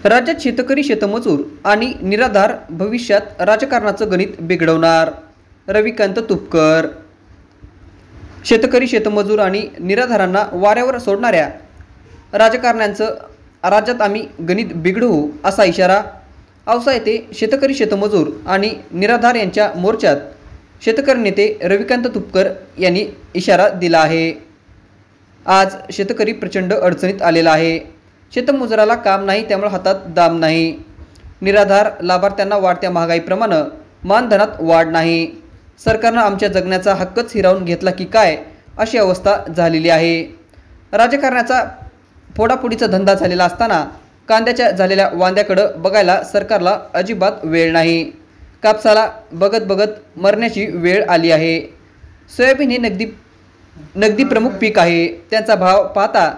राज्यात शेतकरी शेतमजूर आणि निराधार भविष्यात राजकारणाचं गणित बिघडवणार. रविकांत तुपकर. शेतकरी शेतमजूर आणि निराधारांना वाऱ्यावर सोडणाऱ्या राजकारण्यांचं राज्यात आम्ही गणित बिघडवू असा इशारा औसा येथे शेतकरी शेतमजूर आणि निराधार यांच्या मोर्चात शेतकरी नेते रविकांत तुपकर यांनी इशारा दिला आहे. आज शेतकरी प्रचंड अडचणीत आलेला आहे. शेतमजुराला काम नाही, त्यामुळे हातात दाम नाही. निराधार लाभार्थ्यांना वाढत्या महागाईप्रमाणे मानधनात वाढ नाही. सरकारनं आमच्या जगण्याचा हक्कच हिरावून घेतला की काय अशी अवस्था झालेली आहे. राजकारणाचा फोडाफोडीचा धंदा झालेला असताना कांद्याच्या झालेल्या वांद्याकडे बघायला सरकारला अजिबात वेळ नाही. कापसाला बघत बघत मरण्याची वेळ आली आहे. सोयाबीन हे नगदी प्रमुख पीक आहे. त्यांचा भाव पाहता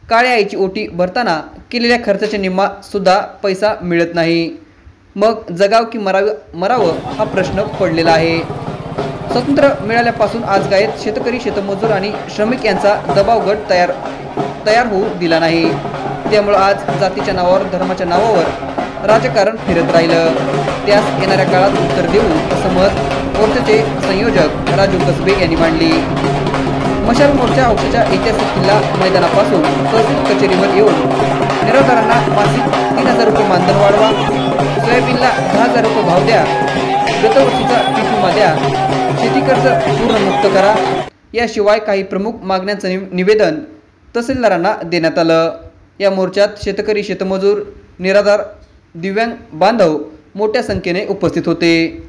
काळ्या आईची ओटी भरताना केलेल्या खर्चाच्या निम्मा सुद्धा पैसा मिळत नाही. मग जगाव की मरावं हा प्रश्न पडलेला आहे. स्वातंत्र्य मिळाल्यापासून आजगायत शेतकरी शेतमजूर आणि श्रमिक यांचा दबाव गट तयार होऊ दिला नाही. त्यामुळे आज जातीच्या नावावर धर्माच्या नावावर राजकारण फिरत राहिलं. त्यास येणाऱ्या काळात उत्तर देऊ असं मत मोर्चाचे संयोजक राजू कसबे यांनी मांडली. मशाल मोर्चा औषधाच्या ऐतिहासिक किल्ला मैदानापासून तहसील कचेरीवर येऊन निराधारांना मासिक 3,000 रुपये मानधन वाढवा, सोयाबीनला 10,000 रुपये भाव द्या, गतवर्षीचा पीक विमा द्या, शेती कर्ज पूर्ण मुक्त करा याशिवाय काही प्रमुख मागण्यांचं निवेदन तहसीलदारांना देण्यात आलं. या मोर्चात शेतकरी शेतमजूर निराधार दिव्यांग बांधव मोठ्या संख्येने उपस्थित होते.